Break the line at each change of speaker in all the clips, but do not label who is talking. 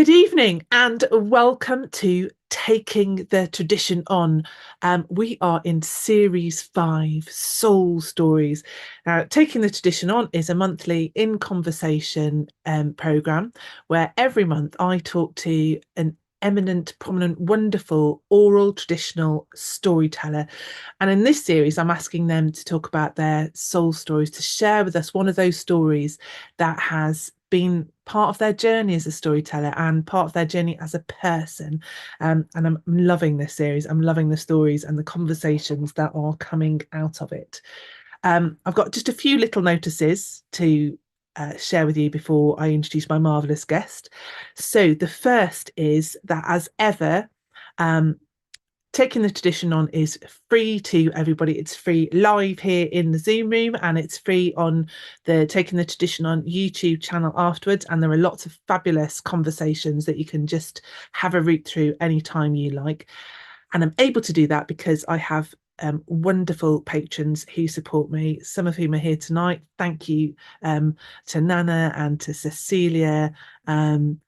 Good evening and welcome to Taking the Tradition On. We are in series 5, Soul Stories. Now, Taking the Tradition On is a monthly in conversation program where every month I talk to an eminent, prominent, wonderful oral traditional storyteller. And in this series, I'm asking them to talk about their soul stories, to share with us one of those stories that has been part of their journey as a storyteller and part of their journey as a person. And I'm loving this series. I'm loving the stories and the conversations that are coming out of it. I've got just a few little notices to share with you before I introduce my marvelous guest. So the first is that, as ever, Taking the Tradition On is free to everybody. It's free live here in the Zoom room, and it's free on the Taking the Tradition On YouTube channel afterwards. And there are lots of fabulous conversations that you can just have a root through anytime you like. And I'm able to do that because I have wonderful patrons who support me, some of whom are here tonight. Thank you to Nana and to Cecilia and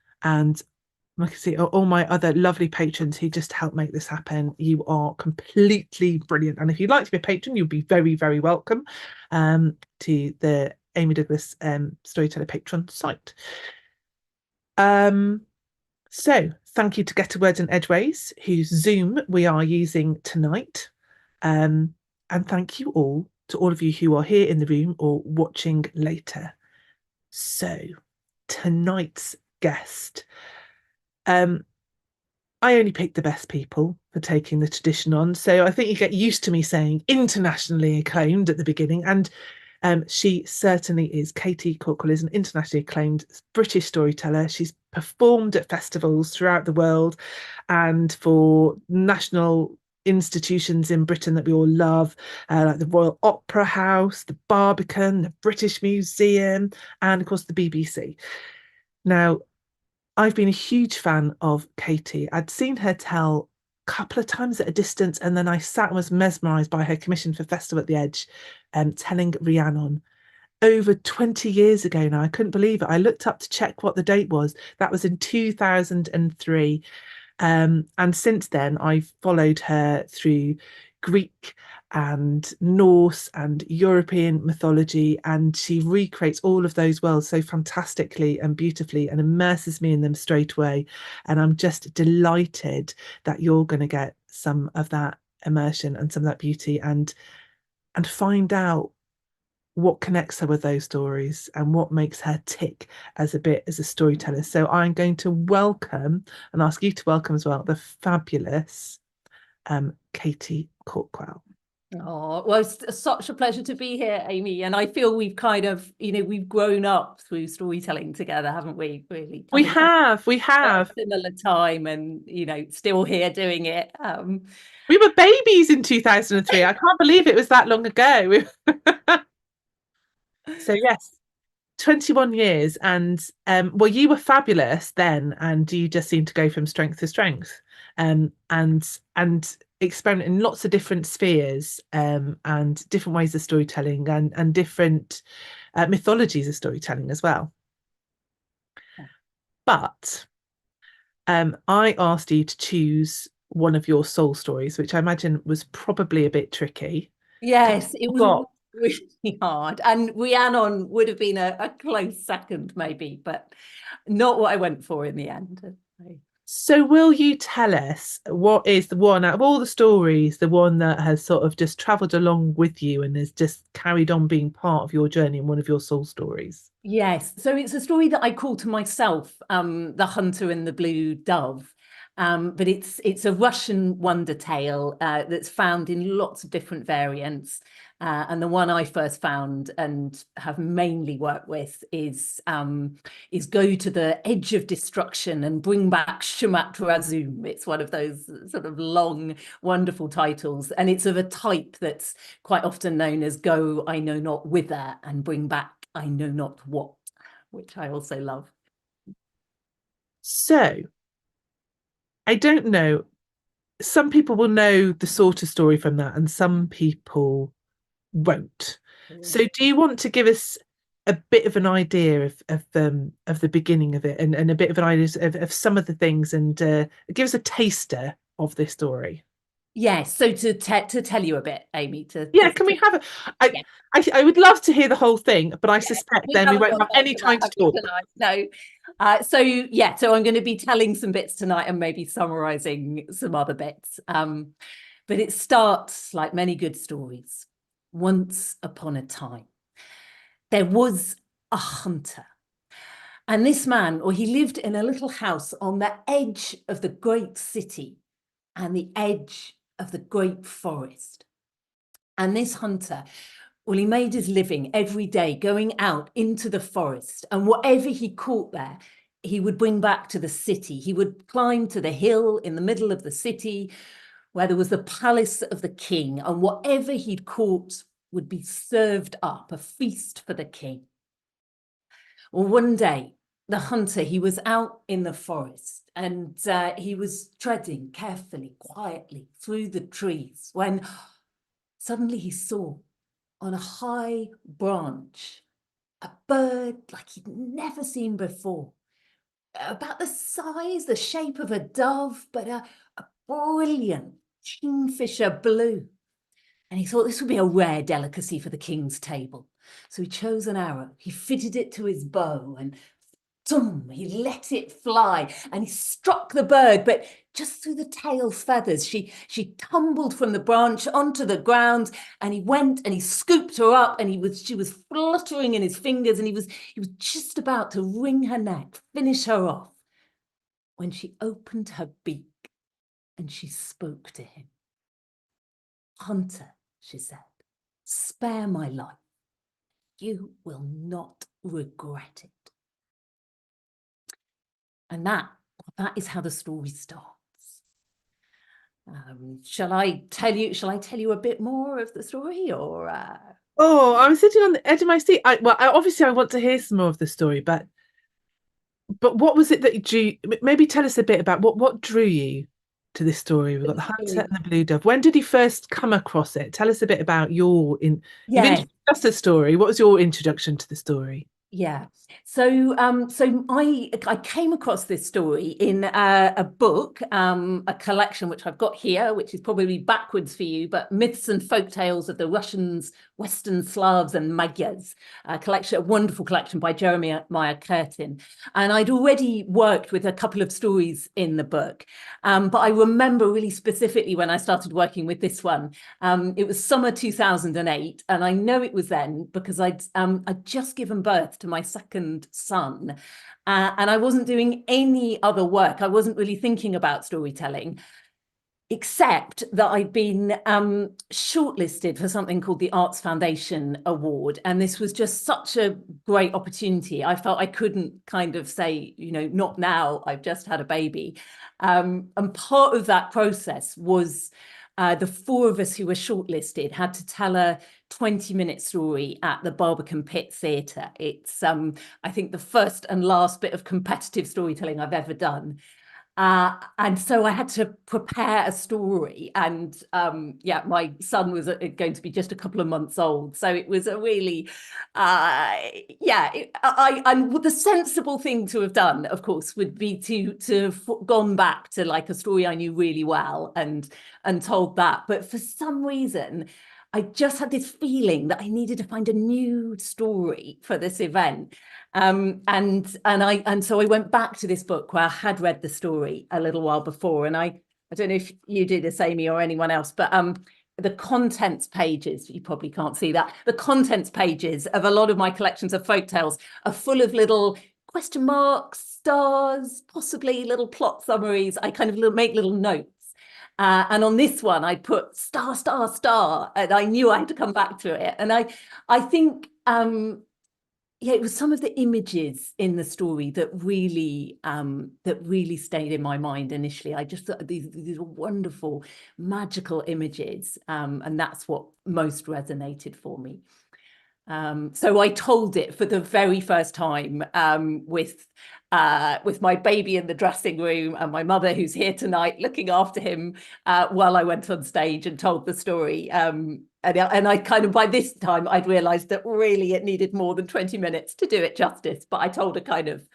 I can see all my other lovely patrons who just help make this happen. You are completely brilliant. And if you'd like to be a patron, you'll be very, very welcome to the Amy Douglas Storyteller Patron site. So thank you to Get Words and Edgeways, whose Zoom we are using tonight. And thank you all to all of you who are here in the room or watching later. So tonight's guest. I only pick the best people for Taking the Tradition On. So I think you get used to me saying internationally acclaimed at the beginning. And she certainly is. Katy Cawkwell is an internationally acclaimed British storyteller. She's performed at festivals throughout the world and for national institutions in Britain that we all love, like the Royal Opera House, the Barbican, the British Museum, and of course the BBC. Now, I've been a huge fan of Katy. I'd seen her tell a couple of times at a distance, and then I sat and was mesmerised by her commission for Festival at the Edge, telling Rhiannon over 20 years ago now. I couldn't believe it. I looked up to check what the date was. That was in 2003. And since then, I've followed her through Greek and Norse and European mythology, and she recreates all of those worlds so fantastically and beautifully and immerses me in them straight away. And I'm just delighted that you're going to get some of that immersion and some of that beauty and find out what connects her with those stories and what makes her tick as a storyteller. So I'm going to welcome and ask you to welcome as well the fabulous Katy Cawkwell.
Oh, well, it's such a pleasure to be here, Amy. And I feel we've kind of, we've grown up through storytelling together, haven't we? Really?
We have.
Similar time and, still here doing it.
We were babies in 2003. I can't believe it was that long ago. So yes, 21 years. And well, you were fabulous then, and you just seemed to go from strength to strength. And experiment in lots of different spheres and different ways of storytelling and different mythologies of storytelling as well. But I asked you to choose one of your soul stories, which I imagine was probably a bit tricky.
Yes, it was really hard. And Rhiannon would have been a close second, maybe, but not what I went for in the end.
So will you tell us what is the one out of all the stories, the one that has sort of just travelled along with you and has just carried on being part of your journey and one of your soul stories?
Yes. So it's a story that I call to myself, The Hunter and the Blue Dove. But it's a Russian wonder tale that's found in lots of different variants. And the one I first found and have mainly worked with is Go to the Edge of Destruction and Bring Back Shumat Razum. It's one of those sort of long, wonderful titles. And it's of a type that's quite often known as Go, I Know Not Whither, and Bring Back I Know Not What, which I also love.
So I don't know. Some people will know the sort of story from that, and some people won't. So do you want to give us a bit of an idea of the beginning of it, and a bit of an idea of some of the things, and give us a taster of this story.
Yes, so to tell you a bit, Amy,
Yeah, can we have a I
yeah,
I would love to hear the whole thing, but I
yeah,
suspect
we
then we
haven't
won't
got
have
time
any
for that,
time to
have we,
talk.
tonight? No. So yeah, so I'm going to be telling some bits tonight and maybe summarizing some other bits. But it starts like many good stories. Once upon a time, there was a hunter. And this man, or he lived in a little house on the edge of the great city and the edge of the great forest. And this hunter, well, he made his living every day going out into the forest, and whatever he caught there, he would bring back to the city. He would climb to the hill in the middle of the city where there was the palace of the king, and whatever he'd caught would be served up, a feast for the king. Well, one day, the hunter, he was out in the forest and he was treading carefully, quietly through the trees when suddenly he saw on a high branch a bird like he'd never seen before, about the size, the shape of a dove, but a brilliant kingfisher blue. And he thought this would be a rare delicacy for the king's table. So he chose an arrow, he fitted it to his bow, and he let it fly and he struck the bird, but just through the tail feathers. She tumbled from the branch onto the ground, and he went and he scooped her up, and she was fluttering in his fingers, and he was just about to wring her neck, finish her off, when she opened her beak and she spoke to him. Hunter, she said, spare my life. You will not regret it. And that is how the story starts. Shall I tell you a bit more of the story, or
Oh, I was sitting on the edge of my seat. Obviously I want to hear some more of the story, but what was it that drew? Maybe tell us a bit about what drew you to this story. We've got the hunter and the blue dove. When did you first come across it? Tell us a bit about your in. You've
yeah,
introduced us to the story. What was your introduction to the story?
yeah. So I came across this story in a book, a collection which I've got here, which is probably backwards for you, but Myths and Folk Tales of the Russians, Western Slavs and Magyars, a wonderful collection by Jeremiah Curtin. And I'd already worked with a couple of stories in the book, but I remember really specifically when I started working with this one. It was summer 2008, and I know it was then because I'd just given birth to my second son, and I wasn't doing any other work. I wasn't really thinking about storytelling, except that I'd been shortlisted for something called the Arts Foundation Award. And this was just such a great opportunity. I felt I couldn't kind of say, not now, I've just had a baby. And part of that process was the four of us who were shortlisted had to tell a 20-minute story at the Barbican Pit Theatre. It's, I think, the first and last bit of competitive storytelling I've ever done. And so I had to prepare a story, and my son was going to be just a couple of months old, so it was a really, and the sensible thing to have done, of course, would be to have gone back to like a story I knew really well and told that, but for some reason, I just had this feeling that I needed to find a new story for this event. And so I went back to this book where I had read the story a little while before, and I don't know if you do this, Amy, or anyone else, but the contents pages, you probably can't see that, the contents pages of a lot of my collections of folk tales are full of little question marks, stars, possibly little plot summaries. I kind of make little notes. And on this one, I put star, star, star, and I knew I had to come back to it. And I think it was some of the images in the story that really stayed in my mind initially. I just thought these are wonderful, magical images, and that's what most resonated for me. So I told it for the very first time with my baby in the dressing room and my mother, who's here tonight, looking after him while I went on stage and told the story. And I kind of, by this time, I'd realised that really it needed more than 20 minutes to do it justice. But I told a kind of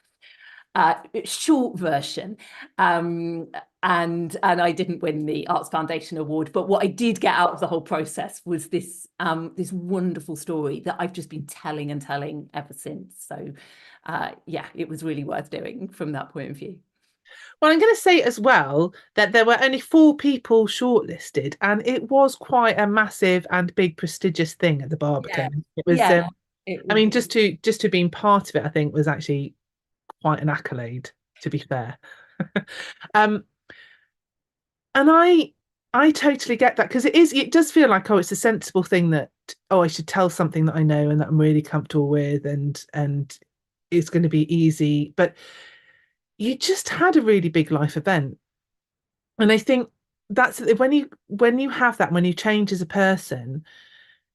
short version. And I didn't win the Arts Foundation Award, but what I did get out of the whole process was this this wonderful story that I've just been telling and telling ever since. So yeah, it was really worth doing from that point of view.
Well, I'm going to say as well that there were only 4 people shortlisted, and it was quite a massive and big prestigious thing at the
Yeah,
Barbican. It was,
yeah, it
I
was.
mean, just to being part of it, I think was actually quite an accolade, to be fair. Um, and I totally get that because it does feel like, oh, it's a sensible thing that, oh, I should tell something that I know and that I'm really comfortable with, and it's going to be easy. But you just had a really big life event. And I think that's when you have that, when you change as a person,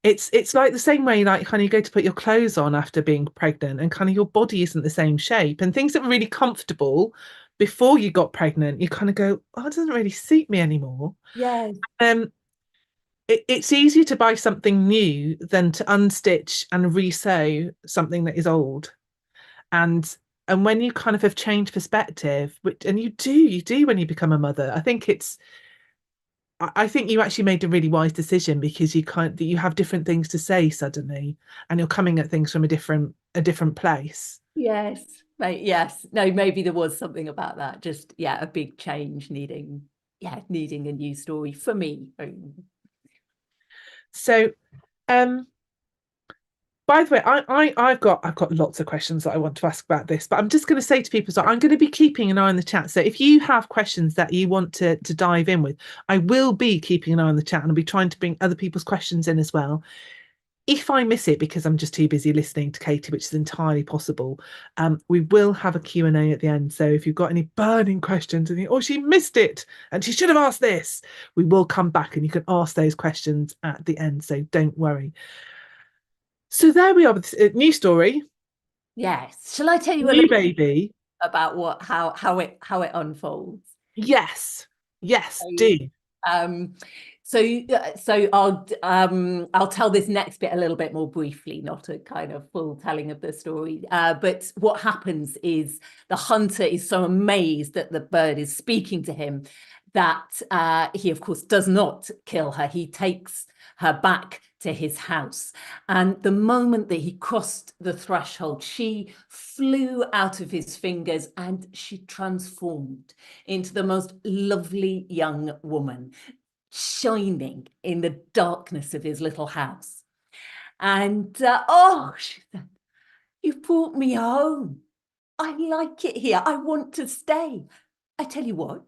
it's like the same way, like kind of you go to put your clothes on after being pregnant and kind of your body isn't the same shape. And things that were really comfortable before you got pregnant, you kind of go, oh, it doesn't really suit me anymore.
Yes,
Um, it's easier to buy something new than to unstitch and resew something that is old. And and when you kind of have changed perspective, which and you do when you become a mother, I think you actually made a really wise decision because you have different things to say suddenly, and you're coming at things from a different place.
yes, mate, yes. No, maybe there was something about that. Just yeah, a big change needing, yeah, needing a new story for me.
So, um, by the way, I've got lots of questions that I want to ask about this, but I'm just going to say to people, so I'm going to be keeping an eye on the chat. So if you have questions that you want to dive in with, I will be keeping an eye on the chat and I'll be trying to bring other people's questions in as well. If I miss it because I'm just too busy listening to Katy, which is entirely possible, we will have a Q&A at the end. So if you've got any burning questions and you, oh, she missed it and she should have asked this, we will come back and you can ask those questions at the end. So don't worry. So there we are with this, new story,
Yes. Shall I tell you a
new
little
baby.
about what how it unfolds?
Yes, yes,
So,
do.
um, so I'll tell this next bit a little bit more briefly, not a kind of full telling of the story. But what happens is the hunter is so amazed that the bird is speaking to him that he, of course, does not kill her. He takes her back to his house. And the moment that he crossed the threshold, she flew out of his fingers and she transformed into the most lovely young woman, shining in the darkness of his little house. And oh, she said, you've brought me home. I like it here. I want to stay. I tell you what,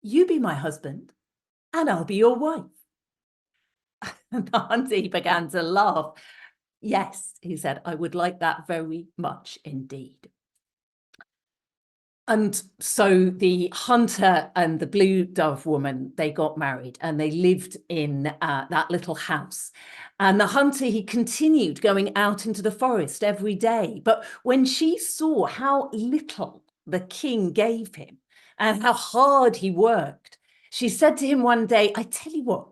you be my husband and I'll be your wife. And Auntie began to laugh. Yes, he said, I would like that very much indeed. And so the hunter and the blue dove woman, they got married and they lived in that little house. And the hunter, he continued going out into the forest every day. But when she saw how little the king gave him and how hard he worked, she said to him one day, I tell you what,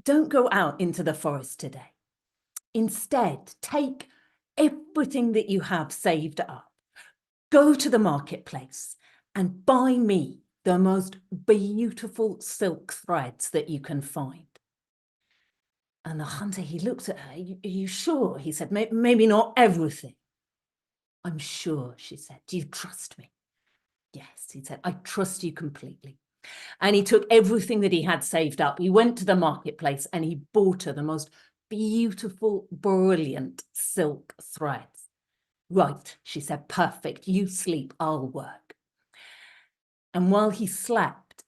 don't go out into the forest today. Instead, take everything that you have saved up, go to the marketplace and buy me the most beautiful silk threads that you can find. And the hunter, he looked at her. Are you sure? He said, maybe not everything. I'm sure, she said. Do you trust me? Yes, he said, I trust you completely. And he took everything that he had saved up. He went to the marketplace and he bought her the most beautiful, brilliant silk threads. Right, she said, perfect. You sleep, I'll work. And while he slept,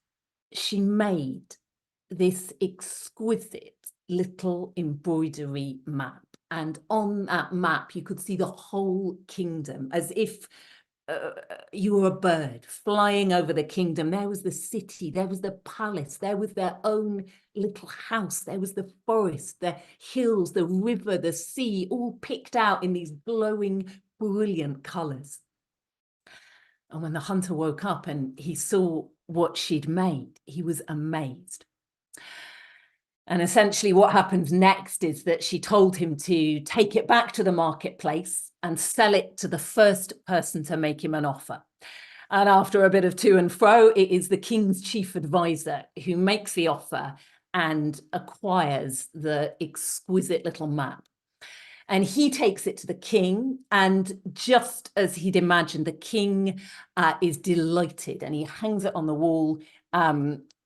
she made this exquisite little embroidery map. And on that map, you could see the whole kingdom as if you were a bird flying over the kingdom. There was the city, there was the palace, there was their own little house, there was the forest, the hills, the river, the sea, all picked out in these glowing, brilliant colors. And when the hunter woke up and he saw what she'd made, he was amazed. And essentially what happens next is that she told him to take it back to the marketplace and sell it to the first person to make him an offer. And after a bit of to and fro, it is the king's chief advisor who makes the offer and acquires the exquisite little map. And he takes it to the king, and just as he'd imagined, the king is delighted, and he hangs it on the wall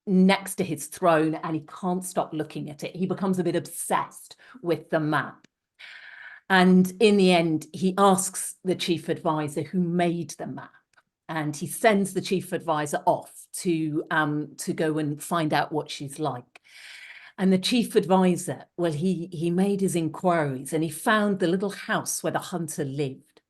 next to his throne, and he can't stop looking at it. He becomes a bit obsessed with the map. And in the end, he asks the chief advisor who made the map, and he sends the chief advisor off to go and find out what she's like. And the chief advisor, well, he made his inquiries and he found the little house where the hunter lived.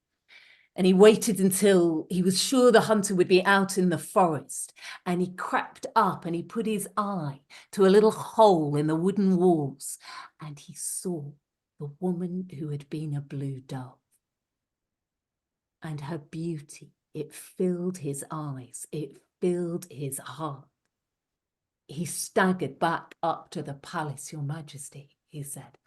And he waited until he was sure the hunter would be out in the forest. And he crept up and he put his eye to a little hole in the wooden walls. And he saw the woman who had been a blue dove. And her beauty, it filled his eyes, it filled his heart. He staggered back up to the palace. Your Majesty, he said,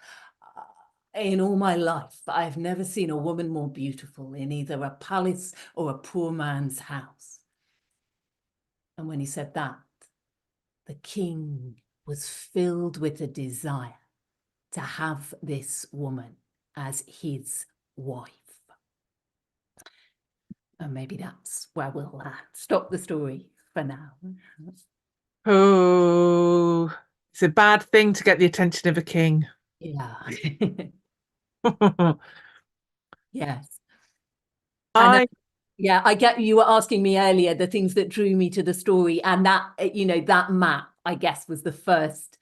in all my life, I've never seen a woman more beautiful in either a palace or a poor man's house. And when he said that, the king was filled with a desire to have this woman as his wife. And maybe that's where we'll stop the story for now.
Oh, it's a bad thing to get the attention of a king.
Yeah. Yes. And
I
yeah, I get you were asking me earlier the things that drew me to the story, and that, you know, that map, I guess, was the first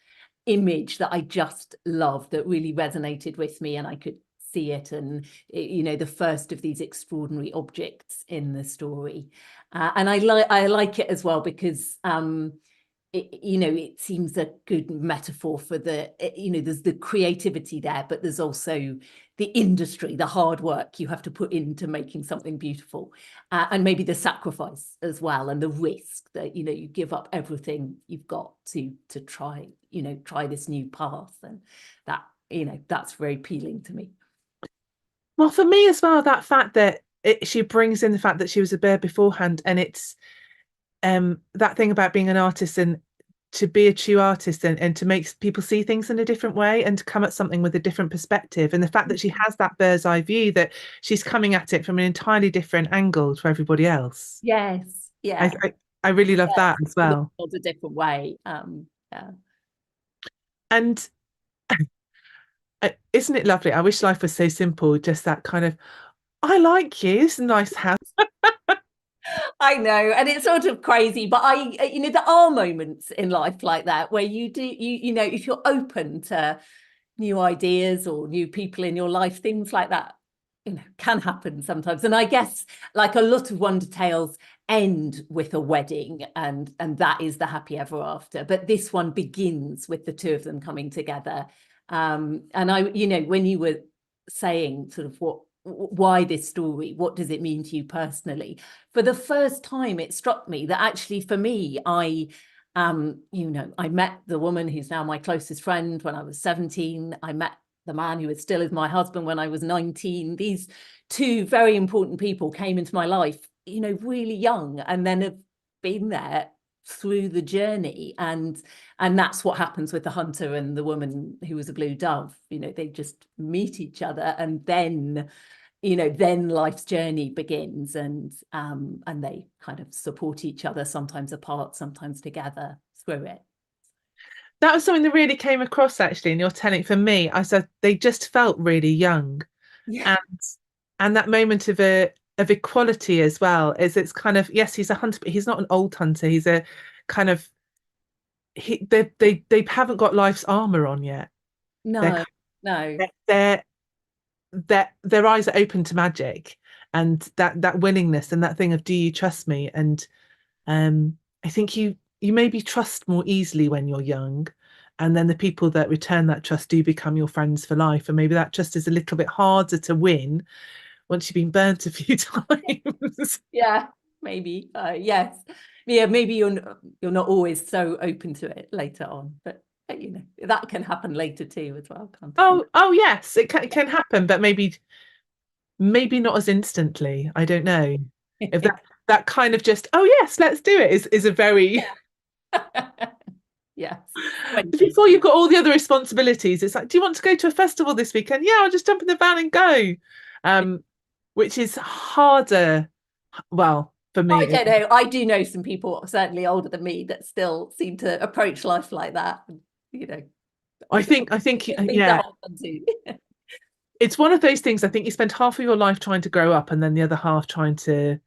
image that I just loved, that really resonated with me, and I could see it, and you know, the first of these extraordinary objects in the story. And I like it as well because you know, it seems a good metaphor for you know, there's the creativity there, but there's also the industry, the hard work you have to put into making something beautiful, and maybe the sacrifice as well, and the risk that, you know, you give up everything you've got to try, you know, try this new path, and that, you know, that's very appealing to me.
Well, for me as well, that fact that she brings in the fact that she was a bird beforehand, and it's that thing about being an artist and to be a true artist and to make people see things in a different way and to come at something with a different perspective. And the fact that she has that bird's eye view, that she's coming at it from an entirely different angle to everybody else.
Yes,
I
yeah,
I, I really love
yeah.
that as well.
A different way. Yeah.
And isn't it lovely? I wish life was so simple, just that kind of, I like you. It's a nice house.
I know, and it's sort of crazy, but you know, there are moments in life like that where you know, if you're open to new ideas or new people in your life, things like that, you know, can happen sometimes. And I guess like a lot of wonder tales end with a wedding, and that is the happy ever after. But this one begins with the two of them coming together. And I, you know, when you were saying sort of why this story, what does it mean to you personally? For the first time, it struck me that actually for me, you know, I met the woman who's now my closest friend when I was 17. I met the man who still is my husband when I was 19. These two very important people came into my life, you know, really young, and then have been there through the journey. And that's what happens with the hunter and the woman who was a blue dove. You know, they just meet each other, and then, you know, then life's journey begins, and they kind of support each other, sometimes apart, sometimes together through it.
That was something that really came across actually in your telling for me. I said they just felt really young,
Yeah.
and that moment of equality as well, is it's kind of, yes, he's a hunter, but he's not an old hunter. He's a kind of they haven't got life's armor on yet. They're
No, no.
they're their eyes are open to magic, and that willingness and that thing of, do you trust me? And I think you maybe trust more easily when you're young, and then the people that return that trust do become your friends for life, and maybe that trust is a little bit harder to win once you've been burnt a few times.
Yeah, maybe. Yes. Yeah, maybe you're not always so open to it later on, but that can happen later too as well, can't it?
Oh yes, it can happen, but maybe not as instantly. I don't know if that kind of just, oh yes, let's do it, is a very
Yes. 20.
before you've got all the other responsibilities. It's like, do you want to go to a festival this weekend? Yeah, I'll just jump in the van and go. Which is harder. Well, for
I
me,
don't know. I do know some people certainly older than me that still seem to approach life like that. You know,
I think,
things to
yeah,
hold on to.
it's one of those things. I think you spend half of your life trying to grow up, and then the other half trying to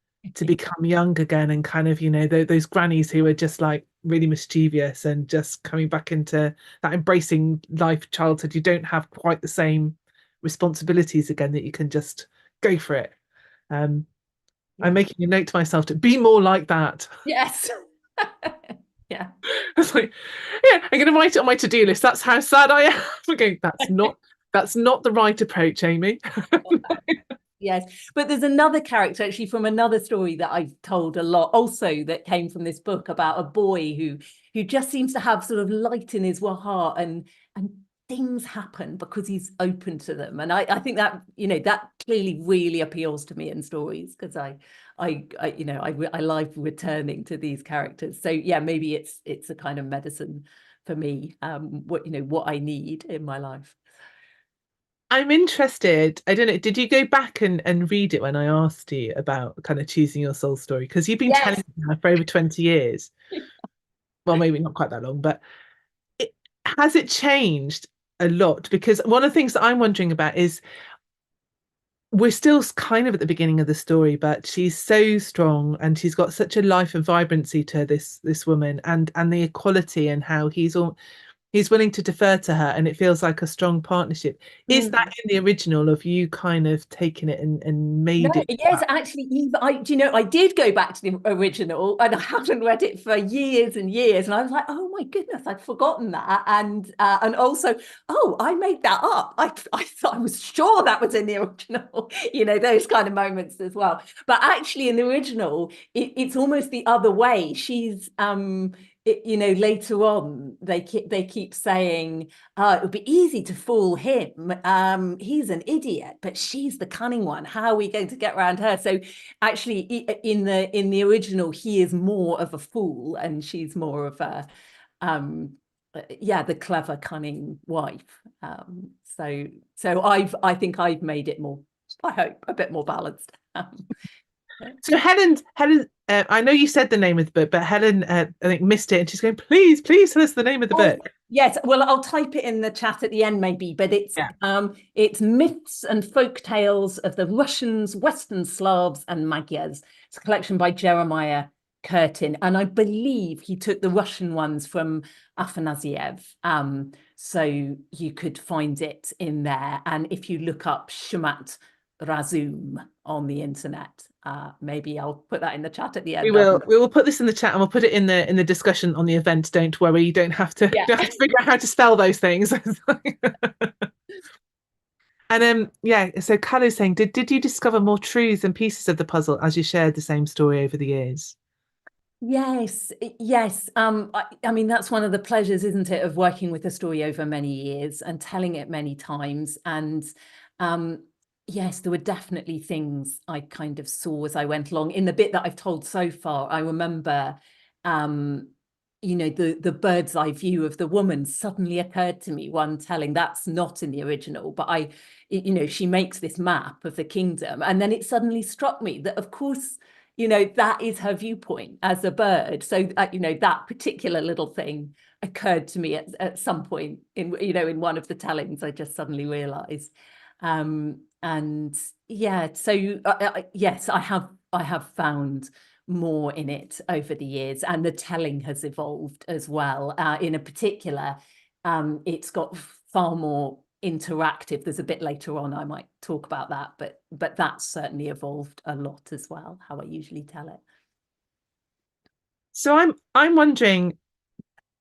become young again, and kind of, those grannies who are just like really mischievous and just coming back into that embracing life childhood. You don't have quite the same responsibilities again, that you can just go for it. Um, I'm
Yeah.
making a note to myself to be more like that.
Yes. Yeah.
It's like, yeah, I'm going to write it on my to-do list. That's how sad I am. Okay, that's not the right approach, Amy.
Yes, but there's another character actually from another story that I've told a lot also that came from this book about a boy who just seems to have sort of light in his heart, and things happen because he's open to them. And I think that that clearly really appeals to me in stories, because I like returning to these characters. So yeah, maybe it's a kind of medicine for me, what I need in my life.
I'm interested. I don't know. Did you go back and read it when I asked you about kind of choosing your soul story? Because you've been telling
Yes.
me now for over 20 years. Well, maybe not quite that long, but it, has it changed a lot? Because one of the things that I'm wondering about is, we're still kind of at the beginning of the story, but she's so strong, and she's got such a life and vibrancy to her, this woman, and the equality, and how he's willing to defer to her, and it feels like a strong partnership. Is that
Mm.
in the original, of you kind of taken it and
No,
made it
yes,
that?
actually, Eve, I did go back to the original, and I hadn't read it for years and years, and I was like, oh my goodness, I'd forgotten that, and also, oh, I made that up. I thought, I was sure that was in the original, those kind of moments as well. But actually, in the original, it's almost the other way. She's later on they keep saying, it would be easy to fool him. He's an idiot, but she's the cunning one. How are we going to get around her? So actually, in the original, he is more of a fool, and she's more of a the clever, cunning wife. So I think I've made it more, I hope, a bit more balanced.
So Helen, I know you said the name of the book, but Helen, I think, missed it, and she's going, please, please tell us the name of the
Oh,
book.
yes. Well, I'll type it in the chat at the end, maybe. But
Yeah.
it's Myths and Folk Tales of the Russians, Western Slavs, and Magyars. It's a collection by Jeremiah Curtin, and I believe he took the Russian ones from Afanasiev. So you could find it in there, and if you look up Shumat Razum on the internet, maybe I'll put that in the chat at the
We
end.
will we will put this in the chat, and we'll put it in the discussion on the event. Don't worry, you don't have to
Yeah.
you don't have to figure out how to spell those things. And yeah, so Callie's saying, did you discover more truths and pieces of the puzzle as you shared the same story over the years?
Yes, yes. I mean, that's one of the pleasures, isn't it, of working with a story over many years and telling it many times. And um, yes, there were definitely things I kind of saw as I went along. In the bit that I've told so far, I remember, um, the bird's eye view of the woman suddenly occurred to me, one telling. That's not in the original, but she makes this map of the kingdom, and then it suddenly struck me that, of course, that is her viewpoint as a bird. So that particular little thing occurred to me at some point in one of the tellings. I just suddenly realized. And yeah, so yes, I have found more in it over the years, and the telling has evolved as well. In a particular, it's got far more interactive. There's a bit later on I might talk about that, but that's certainly evolved a lot as well, how I usually tell it.
So I'm wondering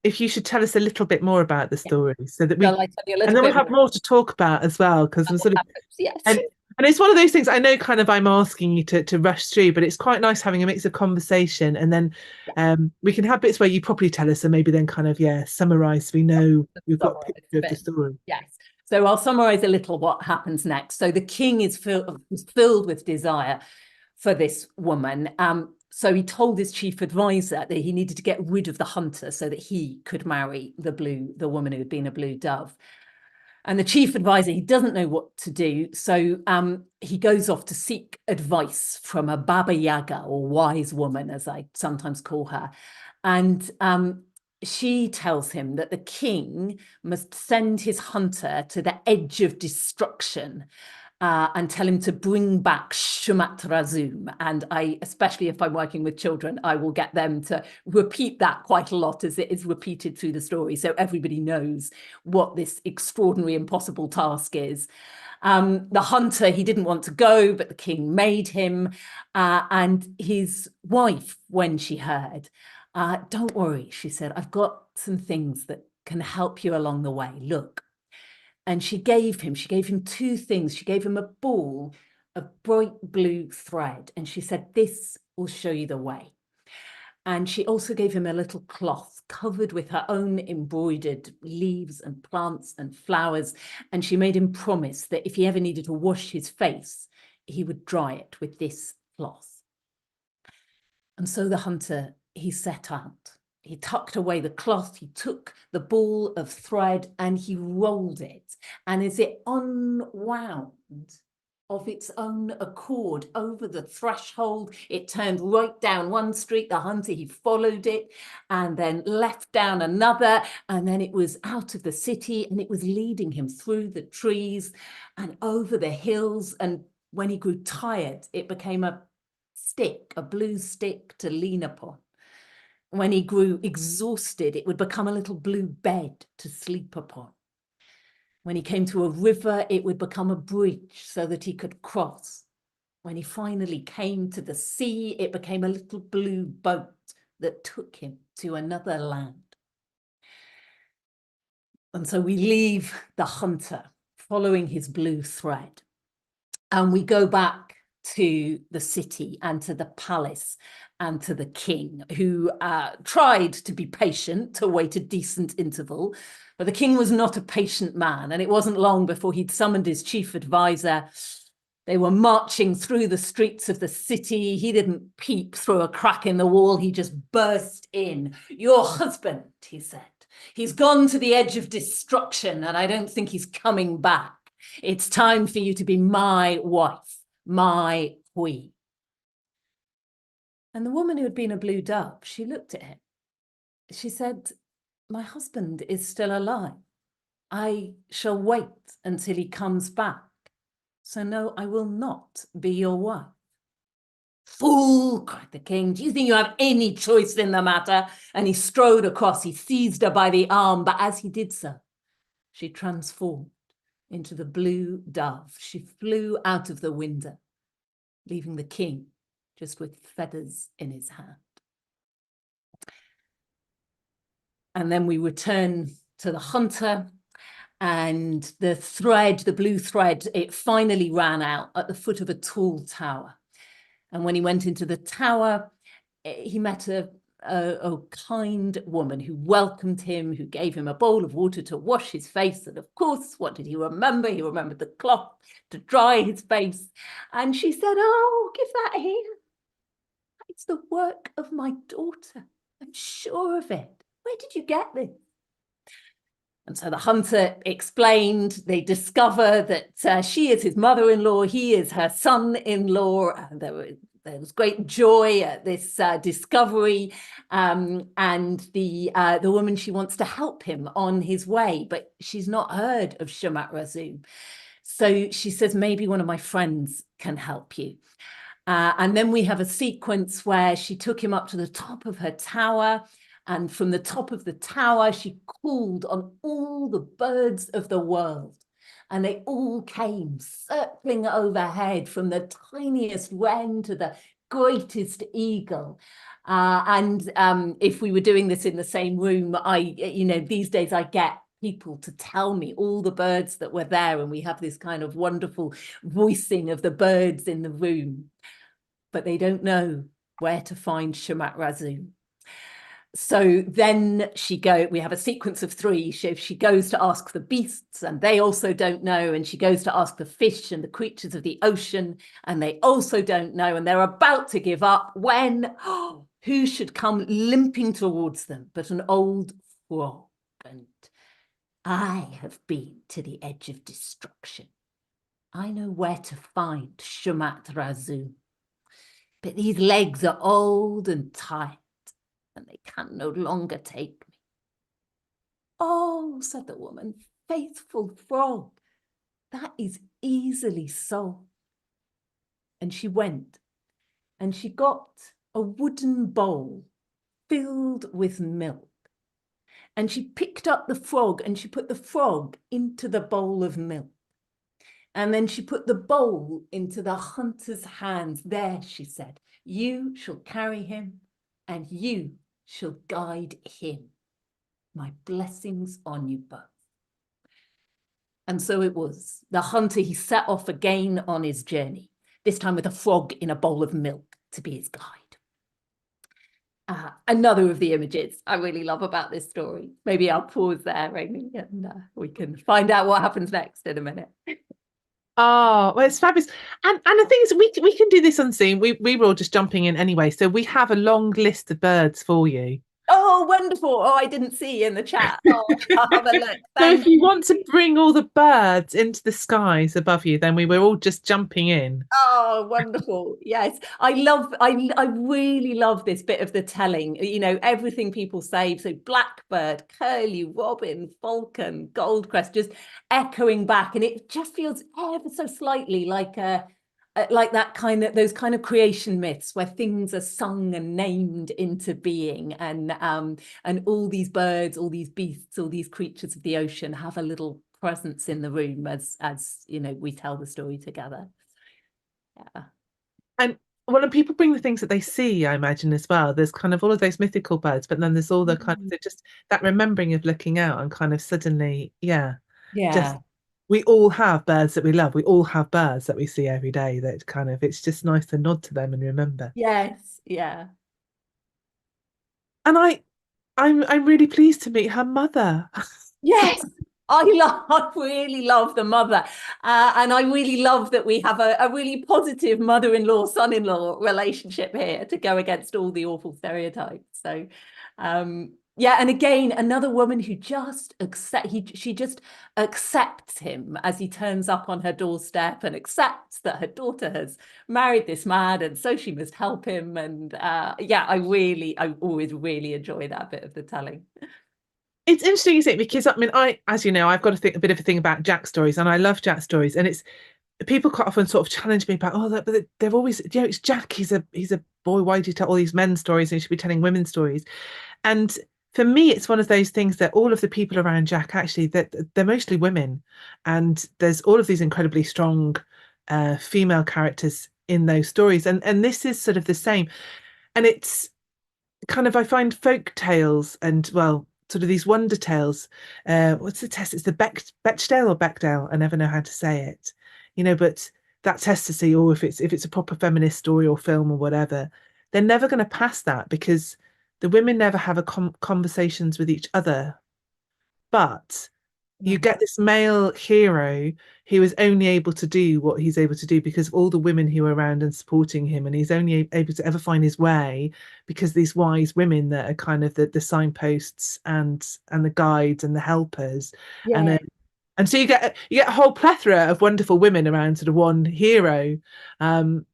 if you should tell us a little bit more about the
Yeah.
story so that
Shall
we
I tell you a
and
little
then we'll
bit
have
more
more to talk about as well because I'm
about what
sort of
happens? Yes.
and and it's one of those things I know kind of I'm asking you to rush through, but it's quite nice having a mix of conversation and then
Yeah.
we can have bits where you properly tell us and maybe then kind of summarize so we know we've got a
Summarize
picture
a
of the
bit.
story.
Yes. So I'll summarize a little what happens next. So the king is filled with desire for this woman. So he told his chief advisor that he needed to get rid of the hunter so that he could marry the woman who had been a blue dove. And the chief advisor, he doesn't know what to do. So he goes off to seek advice from a Baba Yaga, or wise woman, as I sometimes call her. And she tells him that the king must send his hunter to the edge of destruction and tell him to bring back Shumat Razum. And I, especially if I'm working with children, I will get them to repeat that quite a lot as it is repeated through the story. So everybody knows what this extraordinary, impossible task is. The hunter, he didn't want to go, but the king made him. And his wife, when she heard, don't worry, she said, I've got some things that can help you along the way. Look. And she gave him two things. She gave him a ball of bright blue thread. And she said, this will show you the way. And she also gave him a little cloth covered with her own embroidered leaves and plants and flowers. And she made him promise that if he ever needed to wash his face, he would dry it with this cloth. And so the hunter, he set out. He tucked away the cloth, he took the ball of thread and he rolled it. And as it unwound of its own accord over the threshold, it turned right down one street. The hunter, he followed it and then left down another. And then it was out of the city and it was leading him through the trees and over the hills. And when he grew tired, it became a stick, a blue stick to lean upon. When he grew exhausted, it would become a little blue bed to sleep upon. When he came to a river, it would become a bridge so that he could cross. When he finally came to the sea, it became a little blue boat that took him to another land. And so we leave the hunter following his blue thread, and we go back to the city and to the palace and to the king, who tried to be patient, to wait a decent interval. But the king was not a patient man, and it wasn't long before he'd summoned his chief advisor. They were marching through the streets of the city. He didn't peep through a crack in the wall. He just burst in. Your husband, he said, he's gone to the edge of destruction, and I don't think he's coming back. It's time for you to be my wife, my queen. And the woman who had been a blue dove, she looked at him. She said, my husband is still alive. I shall wait until he comes back. So no, I will not be your wife. Fool, cried the king. Do you think you have any choice in the matter? And he strode across. He seized her by the arm, but as he did so, she transformed into the blue dove. She flew out of the window, leaving the king just with feathers in his hand. And then we return to the hunter, and the thread, the blue thread, it finally ran out at the foot of a tall tower. And when he went into the tower, he met a kind woman who welcomed him, who gave him a bowl of water to wash his face. And of course, what did he remember? He remembered the cloth to dry his face. And she said, oh, give that here. It's the work of my daughter. I'm sure of it. Where did you get this? And so the hunter explained. They discover that she is his mother-in-law, he is her son-in-law. And there was great joy at this discovery. And the woman, she wants to help him on his way, but she's not heard of Shamat Razum. So she says, maybe one of my friends can help you. And then we have a sequence where she took him up to the top of her tower. And from the top of the tower, she called on all the birds of the world and they all came circling overhead, from the tiniest wren to the greatest eagle. And if we were doing this in the same room, these days I get people to tell me all the birds that were there, and we have this kind of wonderful voicing of the birds in the room, but they don't know where to find Shamat Razoo. So then we have a sequence of three. She goes to ask the beasts, and they also don't know. And she goes to ask the fish and the creatures of the ocean, and they also don't know. And they're about to give up when who should come limping towards them but an old frog. And I have been to the edge of destruction. I know where to find Shamat Razoo. But these legs are old and tired, and they can no longer take me. Oh, said the woman, faithful frog, that is easily solved. And she went, and she got a wooden bowl filled with milk. And she picked up the frog, and she put the frog into the bowl of milk. And then she put the bowl into the hunter's hands. There, she said, you shall carry him, and you shall guide him. My blessings on you both. And so it was. The hunter, he set off again on his journey, this time with a frog in a bowl of milk to be his guide. Another of the images I really love about this story. Maybe I'll pause there, Amy, and we can find out what happens next in a minute.
Oh, well, it's fabulous. And the thing is, we can do this unseen. We were all just jumping in anyway. So we have a long list of birds for you.
Oh, wonderful. Oh, I didn't see in the chat. Oh, I'll have a look.
So if you want to bring all the birds into the skies above you, then we were all just jumping in.
Oh, wonderful. Yes. I really love this bit of the telling. You know, everything people say. So blackbird, curlew, robin, falcon, goldcrest, just echoing back. And it just feels ever so slightly like those kind of creation myths where things are sung and named into being, and all these birds, all these beasts, all these creatures of the ocean have a little presence in the room as you know, we tell the story together. Yeah.
And when people bring the things that they see, I imagine as well, there's kind of all of those mythical birds, but then there's all the kind of just that remembering of looking out and kind of suddenly, just we all have birds that we love. We all have birds that we see every day that kind of, it's just nice to nod to them and remember.
Yes, yeah.
And I'm really pleased to meet her mother.
Yes, I really love the mother. And I really love that we have a really positive mother-in-law, son-in-law relationship here to go against all the awful stereotypes. So, yeah, and again, another woman who just she just accepts him as he turns up on her doorstep, and accepts that her daughter has married this man, and so she must help him. And yeah, I always really enjoy that bit of the telling.
It's interesting, isn't it? Because I mean, as you know, I've got a bit of a thing about Jack stories, and I love Jack stories. And it's people quite often sort of challenge me about, but they're always, it's Jack. He's a boy. Why do you tell all these men's stories? And you should be telling women's stories. And for me, it's one of those things that all of the people around Jack actually, that they're mostly women, and there's all of these incredibly strong female characters in those stories, and this is sort of the same. And it's kind of, I find folk tales and, well, sort of these wonder tales. What's the test? It's the Bechdel or Bechdel. I never know how to say it, but that test to see, or if it's a proper feminist story or film or whatever, they're never going to pass that, because the women never have conversations with each other. But you get this male hero who is only able to do what he's able to do because of all the women who are around and supporting him, and he's only able to ever find his way because these wise women that are kind of the signposts and the guides and the helpers.
Yeah.
And so you get a whole plethora of wonderful women around sort of one hero. And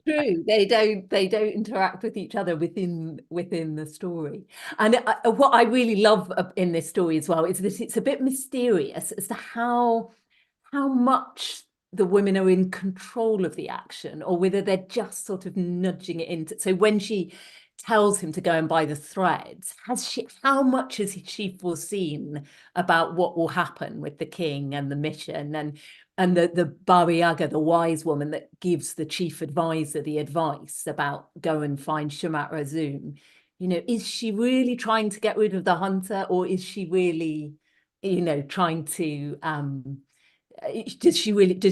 True. They don't interact with each other within the story. And what I really love in this story as well is that it's a bit mysterious as to how much the women are in control of the action, or whether they're just sort of nudging it into. So when she tells him to go and buy the threads, how much has she foreseen about what will happen with the king and the mission, and the Baba Yaga, the wise woman that gives the chief advisor the advice about go and find Shamat Razum? Is she really trying to get rid of the hunter, or is she really, trying to does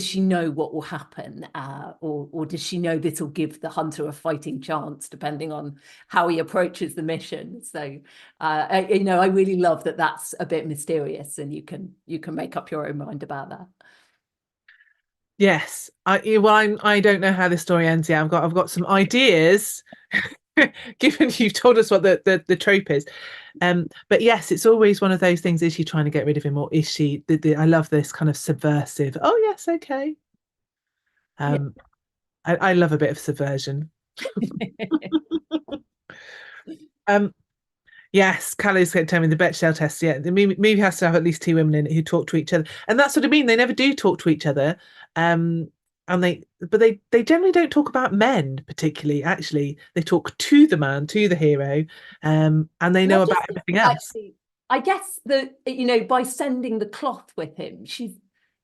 she know what will happen, or does she know this will give the hunter a fighting chance, depending on how he approaches the mission? So I really love that that's a bit mysterious, and you can make up your own mind about that.
Yes, I don't know how this story ends yet. I've got some ideas, given you've told us what the trope is. But yes, it's always one of those things. Is she trying to get rid of him, or is she? I love this kind of subversive. Oh yes, okay.
Yeah.
I love a bit of subversion. Um, yes, Callie's going to tell me the Bechdel test. Yeah, the movie has to have at least two women in it who talk to each other, and that's what I mean. They never do talk to each other. And they generally don't talk about men particularly. Actually, they talk to the man, to the hero, and they
And I
know
just
about
think,
everything else.
actually, I guess that, by sending the cloth with him,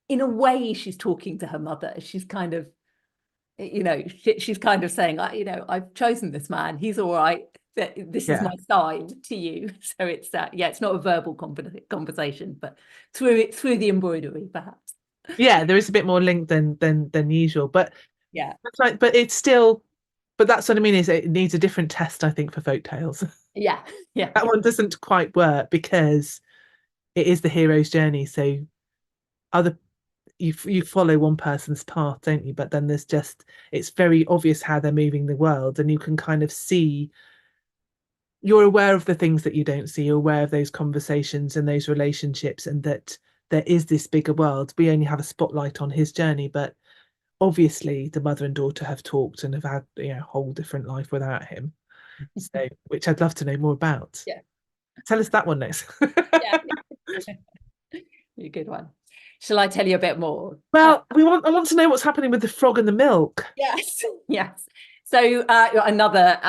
in a way, she's talking to her mother. She's kind of, she's kind of saying, I've chosen this man. He's all right. This is
Yeah,
my side to you. So it's it's not a verbal conversation, but through the embroidery, perhaps.
yeah. There is a bit more link than usual, but
Yeah,
it's like, but it's still. But that's what I mean. Is it needs a different test, I think, for folk tales.
yeah, yeah,
That one doesn't quite work because it is the hero's journey. So other you follow one person's path, don't you? But then it's very obvious how they're moving the world, and you can kind of see you're aware of the things that you don't see. You're aware of those conversations and those relationships, and that there is this bigger world. We only have a spotlight on his journey, but obviously the mother and daughter have talked and have had a whole different life without him. So, which I'd love to know more about.
yeah,
Tell us that one next.
yeah. A good one. Shall I tell you a bit more?
Well, I want to know what's happening with the frog and the milk.
Yes, yes. So another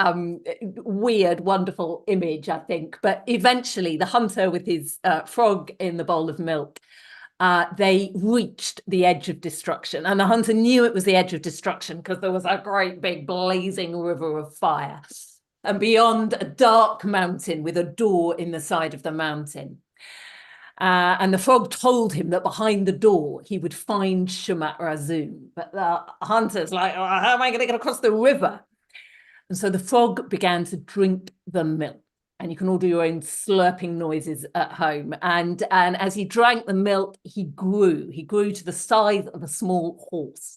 weird, wonderful image, I think. But eventually, the hunter with his frog in the bowl of milk, they reached the edge of destruction. And the hunter knew it was the edge of destruction because there was a great big blazing river of fire. And beyond, a dark mountain with a door in the side of the mountain. And the frog told him that behind the door he would find Shamat Razum. But the hunter's like, oh, how am I going to get across the river? And so the frog began to drink the milk. And you can all do your own slurping noises at home. And as he drank the milk, he grew. He grew to the size of a small horse.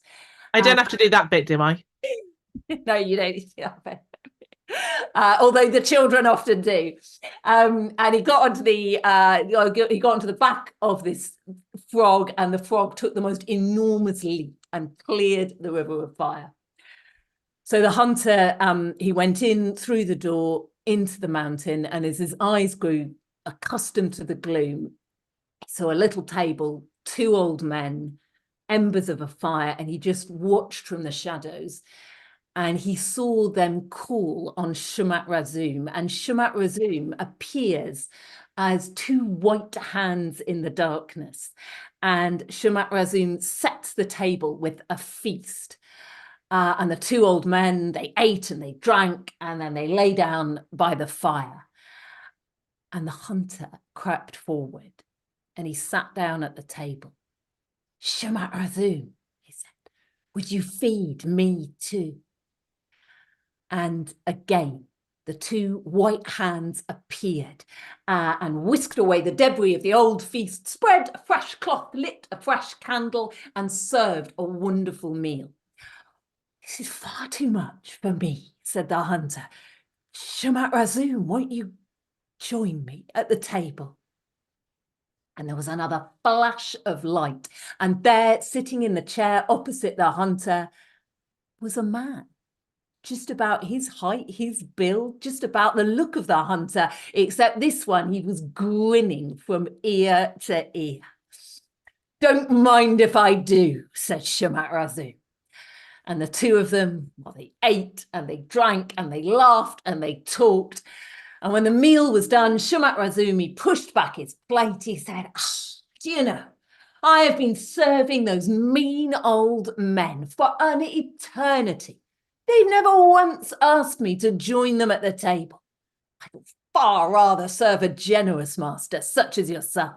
I don't have to do that bit, do I?
No, you don't. Although the children often do. And he got onto the back of this frog, and the frog took the most enormous leap and cleared the river of fire. So the hunter, he went in through the door into the mountain, and as his eyes grew accustomed to the gloom, he saw a little table, two old men, embers of a fire, and he just watched from the shadows. And he saw them call on Shamat Razum, and Shamat Razum appears as two white hands in the darkness. And Shamat Razum sets the table with a feast. And the two old men, they ate and they drank, and then they lay down by the fire. And the hunter crept forward, and he sat down at the table. Shamat Razum, he said, would you feed me too? And again, the two white hands appeared and whisked away the debris of the old feast, spread a fresh cloth, lit a fresh candle, and served a wonderful meal. This is far too much for me, said the hunter. Shamat Razum, won't you join me at the table? And there was another flash of light, and there, sitting in the chair opposite the hunter, was a man. Just about his height, his build, just about the look of the hunter, except this one, he was grinning from ear to ear. Don't mind if I do, said Shamat Razum. And the two of them, well, they ate and they drank and they laughed and they talked. And when the meal was done, Shumat Razumi pushed back his plate. He said, do you know, I have been serving those mean old men for an eternity. They've never once asked me to join them at the table. I would far rather serve a generous master such as yourself.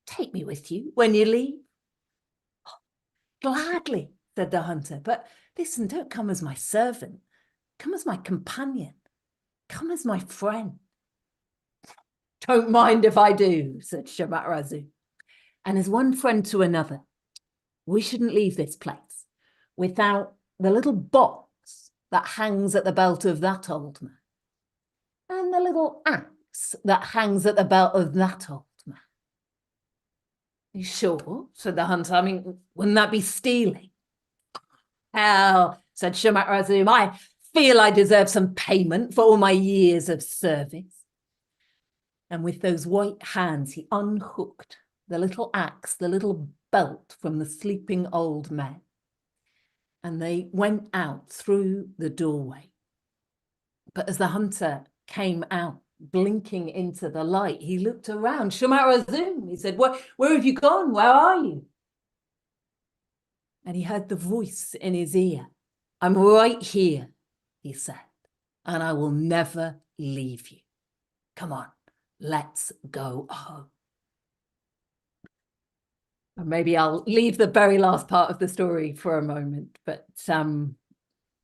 Take me with you when you leave. Gladly, said the hunter, but listen, don't come as my servant. Come as my companion. Come as my friend. Don't mind if I do, said Shamat Razu. And as one friend to another, we shouldn't leave this place without the little box that hangs at the belt of that old man, and the little axe that hangs at the belt of that old man. You sure? Said the hunter. I mean, wouldn't that be stealing? Hell, said Shamat Razum, I feel I deserve some payment for all my years of service. And with those white hands, he unhooked the little axe, the little belt from the sleeping old man. And they went out through the doorway. But as the hunter came out, blinking into the light, he looked around. Shamat Razum, he said, where have you gone? Where are you? And he heard the voice in his ear. I'm right here, he said, and I will never leave you. Come on, let's go home. And maybe I'll leave the very last part of the story for a moment, but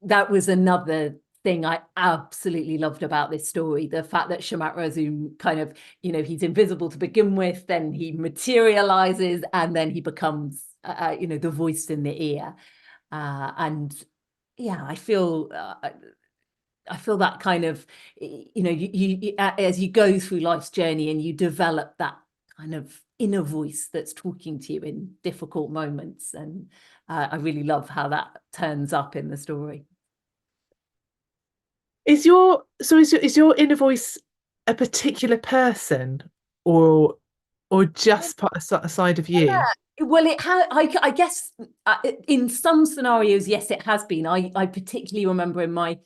that was another thing I absolutely loved about this story. The fact that Shamat Razum kind of, he's invisible to begin with, then he materializes, and then he becomes, the voice in the ear. And yeah, I feel that kind of, you as you go through life's journey and you develop that kind of inner voice that's talking to you in difficult moments. And I really love how that turns up in the story.
Is your inner voice a particular person, or just part a side of you?
Yeah. Well, I guess in some scenarios, yes, it has been. I particularly remember in my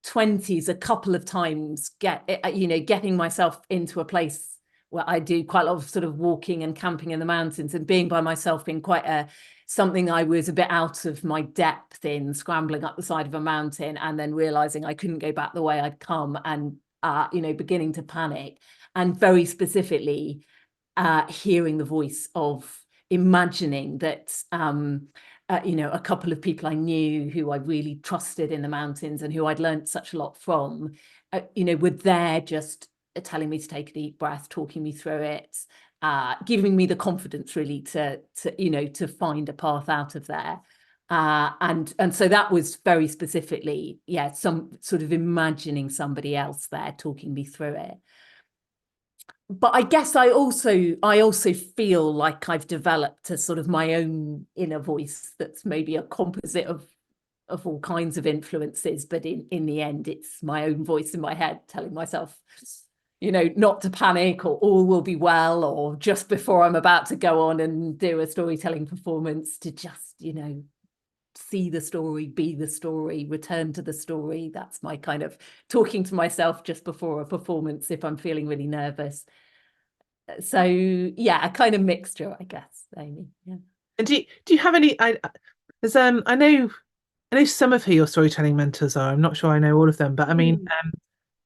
20s a couple of times getting myself into a place where I do quite a lot of sort of walking and camping in the mountains and being by myself being quite something I was a bit out of my depth in, scrambling up the side of a mountain and then realizing I couldn't go back the way I'd come, and beginning to panic, and very specifically hearing the voice of imagining that a couple of people I knew who I really trusted in the mountains and who I'd learned such a lot from, were there just telling me to take a deep breath, talking me through it, giving me the confidence really to find a path out of there. And so that was very specifically, some sort of imagining somebody else there talking me through it. But I guess I also feel like I've developed a sort of my own inner voice that's maybe a composite of all kinds of influences, but in the end, it's my own voice in my head telling myself, not to panic, or all will be well, or just before I'm about to go on and do a storytelling performance, to just, see the story, be the story, return to the story. That's my kind of talking to myself just before a performance if I'm feeling really nervous. So yeah, a kind of mixture, I guess, Amy. Yeah.
And do you have any? I know some of who your storytelling mentors are. I'm not sure I know all of them, but I mean,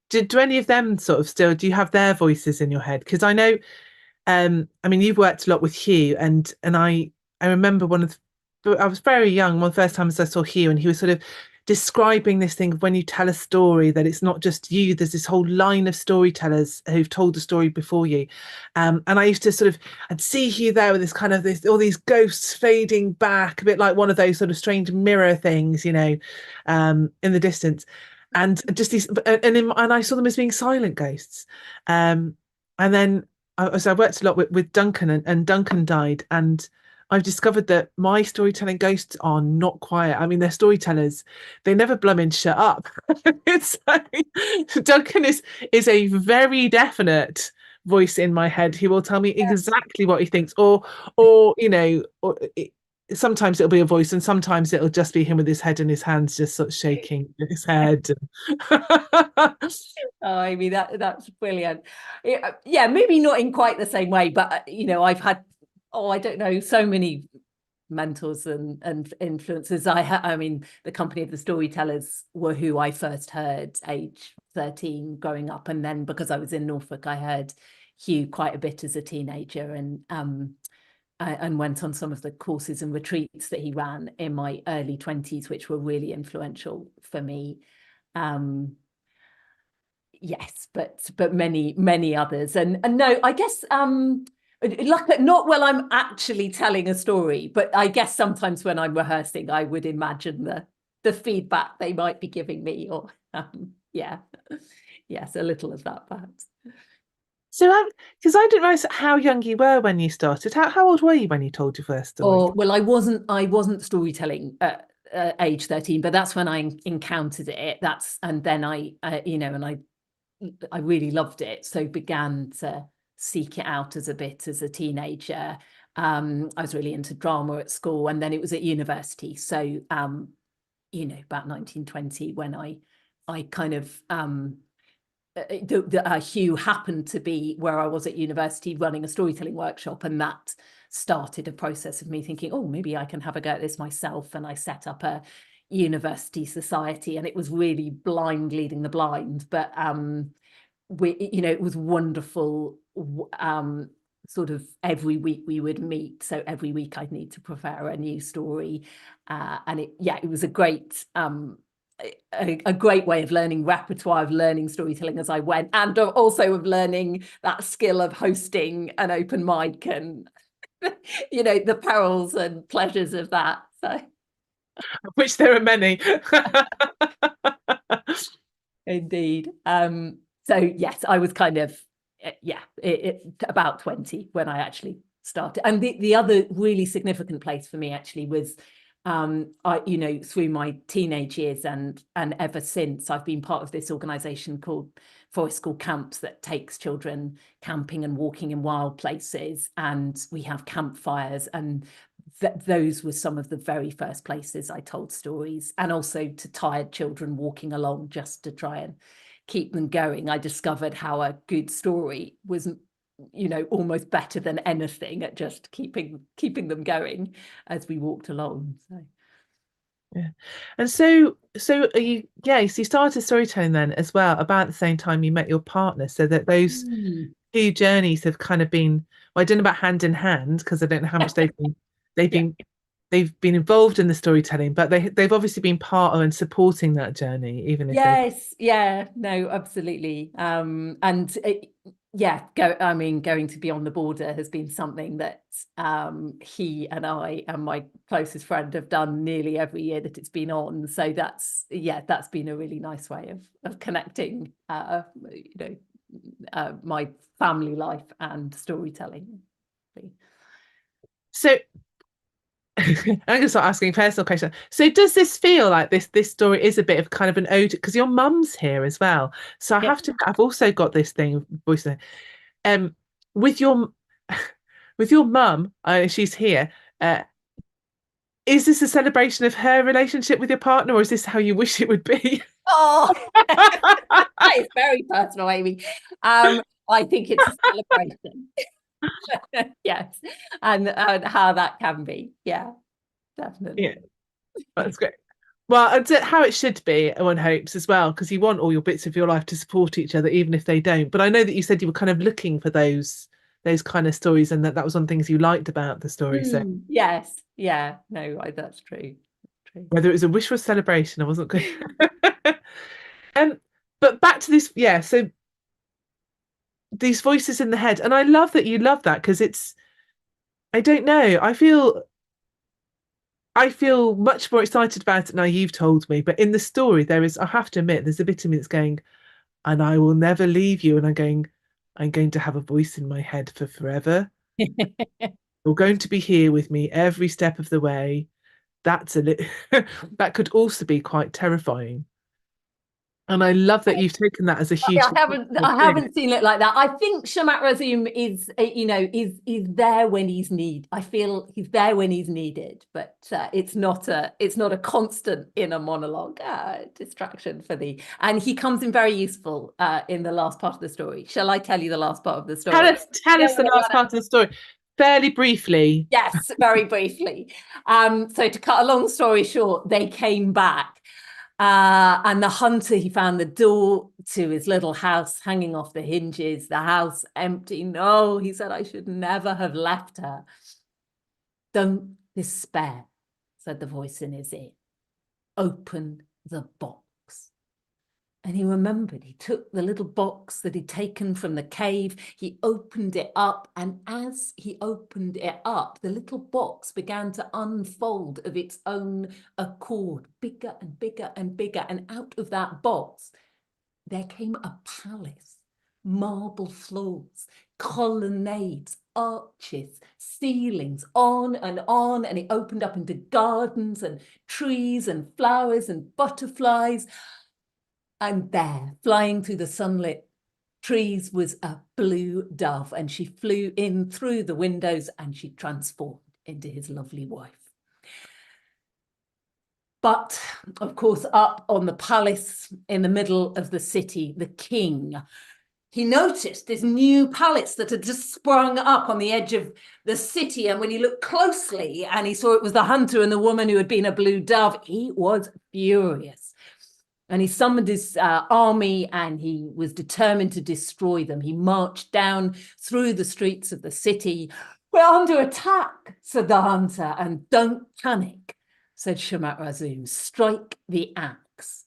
do any of them sort of still? Do you have their voices in your head? Because I know, I mean, you've worked a lot with Hugh, and I remember I was very young, one of the first times I saw Hugh, and he was sort of describing this thing of when you tell a story, that it's not just you, there's this whole line of storytellers who've told the story before you. And I used to I'd see Hugh there with all these ghosts fading back, a bit like one of those sort of strange mirror things, in the distance. And just these, and I saw them as being silent ghosts. And then I worked a lot with Duncan, and Duncan died, and I've discovered that my storytelling ghosts are not quiet. I mean, they're storytellers. They never blummin' shut up. It's Duncan is a very definite voice in my head. He will tell me exactly what he thinks, or sometimes it'll be a voice, and sometimes it'll just be him with his head in his hands, just sort of shaking his head.
Oh, Amy, that's brilliant. Yeah, maybe not in quite the same way, but I've had, I don't know, so many mentors and influences. I mean, the Company of the Storytellers were who I first heard age 13 growing up, and then because I was in Norfolk, I heard Hugh quite a bit as a teenager, and went on some of the courses and retreats that he ran in my early 20s, which were really influential for me. Yes, but many others, and no, I guess like not while I'm actually telling a story, but I guess sometimes when I'm rehearsing, I would imagine the feedback they might be giving me, or yeah, yes, a little of that perhaps.
So, because I didn't realize how young you were when you started. How old were you when you told your first story?
Or well, I wasn't storytelling at age 13, but that's when I encountered it. And then I really loved it, so began to seek it out as a teenager. I was really into drama at school, and then it was at university. So about 1920 when I kind of Hugh happened to be where I was at university running a storytelling workshop, and that started a process of me thinking, oh, maybe I can have a go at this myself. And I set up a university society, and it was really blind leading the blind, but it was wonderful. Sort of every week we would meet, so every week I'd need to prepare a new story, and it was a great a great way of learning repertoire, of learning storytelling as I went, and also of learning that skill of hosting an open mic, and the perils and pleasures of that. So
Which there are many.
indeed. So yes, I was kind of about 20 when I actually started. And the other really significant place for me actually was through my teenage years, and ever since, I've been part of this organization called Forest School Camps that takes children camping and walking in wild places, and we have campfires, and those were some of the very first places I told stories, and also to tired children walking along just to try and keep them going. I discovered how a good story was almost better than anything at just keeping them going as we walked along. So
Yeah. And so are you, yeah, so you started storytelling then as well about the same time you met your partner, so that those two journeys have kind of been, well, I don't know about hand in hand because I don't know how much they've
yeah.
been they've been involved in the storytelling, but they've obviously been part of and supporting that journey, even if they.
Yes, yeah, no, absolutely. And going to Beyond the Border has been something that he and I and my closest friend have done nearly every year that it's been on. So that's been a really nice way of connecting my family life and storytelling.
So I'm going to start asking a personal question. So does this feel like this story is a bit of kind of an ode, because your mum's here as well? So
Yeah.
I've also got this thing voice um with your with your mum, she's here. Is this a celebration of her relationship with your partner, or is this how you wish it would be?
Oh, that is very personal, Amy. I think it's a celebration. Yes, and how that can be. Yeah,
Yeah,
definitely.
that's great. Well, it's how it should be, one hopes as well, because you want all your bits of your life to support each other, even if they don't. But I know that you said you were kind of looking for those kind of stories, and that was one of the things you liked about the story. So
Yes, yeah, no, that's true. True.
whether it was a wish or a celebration, I wasn't good. um, but back to this, yeah. So these voices in the head, and I love that you love that, because it's, I don't know, I feel much more excited about it now you've told me. But in the story, there is, I have to admit, there's a bit of me that's going, and I will never leave you. And I'm going to have a voice in my head for forever. You're going to be here with me every step of the way. That's a that could also be quite terrifying. And I love that you've taken that as a huge
I
thing.
haven't seen it like that. I think Shamat Razum is, is there when he's need. I feel he's there when he's needed, but it's not a constant inner monologue distraction for the. And he comes in very useful in the last part of the story. Shall I tell you the last part of the
Tell
story?
us, tell
Yeah,
us the last part of the story, fairly briefly.
yes, very briefly. So to cut a long story short, they came back. And the hunter, he found the door to his little house hanging off the hinges, the house empty. No, he said, I should never have left her. Don't despair, said the voice in his ear. Open the box. And he remembered, he took the little box that he'd taken from the cave, he opened it up, and as he opened it up, the little box began to unfold of its own accord, bigger and bigger and bigger. And out of that box, there came a palace, marble floors, colonnades, arches, ceilings, on, and it opened up into gardens and trees and flowers and butterflies. And there, flying through the sunlit trees, was a blue dove, and she flew in through the windows and she transformed into his lovely wife. But, of course, up on the palace in the middle of the city, the king, he noticed this new palace that had just sprung up on the edge of the city. And when he looked closely and he saw it was the hunter and the woman who had been a blue dove, he was furious. And he summoned his army and he was determined to destroy them. He marched down through the streets of the city. We're under attack, said the hunter, and don't panic, said Shamat Razum. Strike the axe.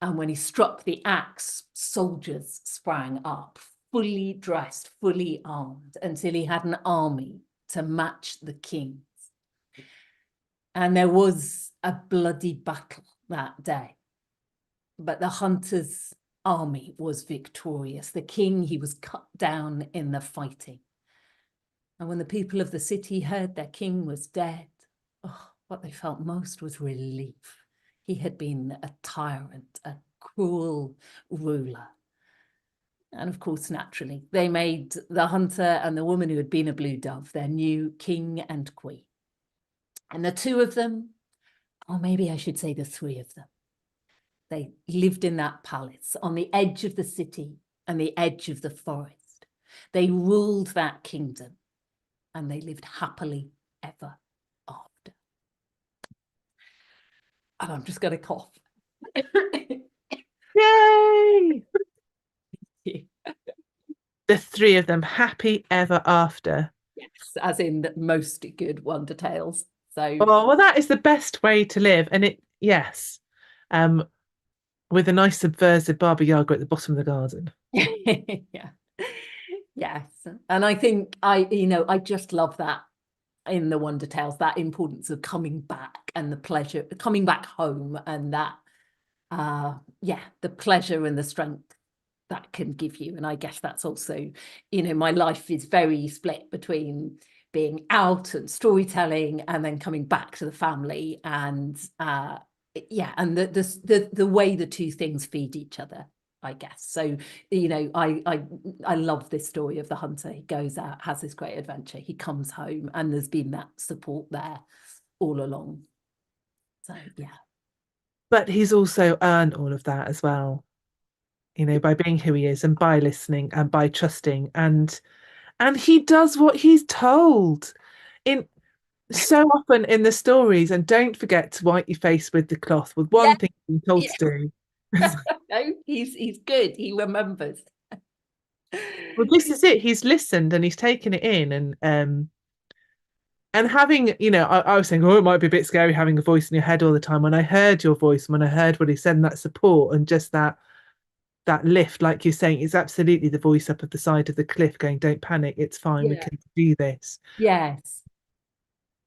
And when he struck the axe, soldiers sprang up, fully dressed, fully armed, until he had an army to match the king's. And there was a bloody battle that day. But the hunter's army was victorious. The king, he was cut down in the fighting. And when the people of the city heard their king was dead, what they felt most was relief. He had been a tyrant, a cruel ruler. And of course, naturally, they made the hunter and the woman who had been a blue dove their new king and queen. And the two of them, or maybe I should say the three of them, they lived in that palace on the edge of the city and the edge of the forest. They ruled that kingdom and they lived happily ever after. And I'm just going to cough.
Yay! The three of them happy ever after.
Yes, as in most good wonder tales. So,
oh well, that is the best way to live, and yes, with a nice subversive Baba Yaga at the bottom of the garden.
yeah, yes, and I think I just love that in the wonder tales, that importance of coming back and the pleasure, coming back home, and that the pleasure and the strength that can give you. And I guess that's also, my life is very split between being out and storytelling and then coming back to the family, and and the way the two things feed each other, I guess. So, I love this story of the hunter. He goes out, has this great adventure, he comes home, and there's been that support there all along. So, yeah.
But he's also earned all of that as well, by being who he is and by listening and by trusting, and he does what he's told in so often in the stories. And don't forget to wipe your face with the cloth, with one thing you're told to do.
No, he's good. He remembers.
Well, this is it. He's listened and he's taken it in, and having, I was saying, oh, it might be a bit scary having a voice in your head all the time. When I heard your voice, when I heard what he said, and that support and just that lift, like you're saying, it's absolutely the voice up at the side of the cliff going, don't panic, it's fine, we can do this.
Yes.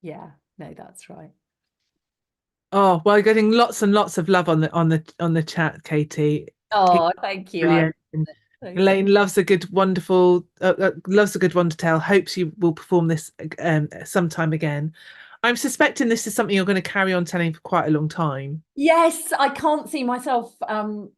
Yeah, no, that's right.
Oh, well, getting lots and lots of love on the chat, Katy.
Oh, thank you.
Brilliant. Elaine loves a good, wonderful, loves a good wonder tale. Hopes you will perform this sometime again. I'm suspecting this is something you're going to carry on telling for quite a long time.
Yes, I can't see myself